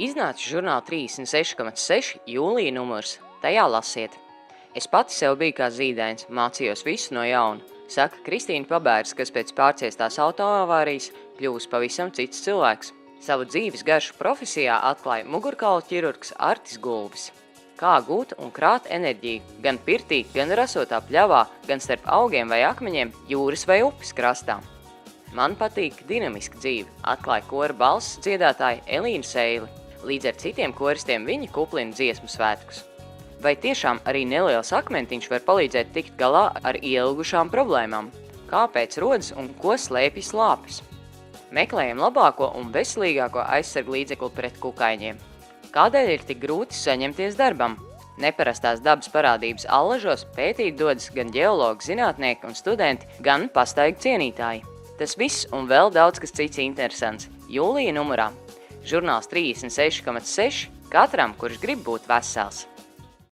Iznāca žurnāla 36,6 jūlija numurs. Tajā lasiet. Es pati sev biju kā zīdains, mācījos visu no jauna. Saka Kristīna Pabērs, kas pēc pārciestās autoavārijas kļuvusi pavisam cits cilvēks. Savu dzīves garšu profesijā atklāja mugurkaula ķirurgs Artis Gulbis. Kā gūt un krāt enerģiju gan pirtī, gan rasotā pļavā, gan starp augiem vai akmeņiem, jūras vai upes krastā. Man patīk dinamiska dzīve, atklāja kora balss dziedātāja Elīna Seili. Līdz ar citiem koristiem viņi kuplina dziesmu svētkus. Vai tiešām arī neliels akmentiņš var palīdzēt tikt galā ar ielgušām problēmām? Kāpēc rodas un ko slēpj slāpes? Meklējam labāko un veselīgāko aizsargu līdzekli pret kukaiņiem. Kādēļ ir tik grūti saņemties darbam? Neparastās dabas parādības allažos pētīt dodas gan ģeologi, zinātnieki un studenti, gan pastaigi cienītāji. Tas viss un vēl daudz kas cits interesants jūlija numurā. Žurnāls 36,6 katram, kurš grib būt vesels.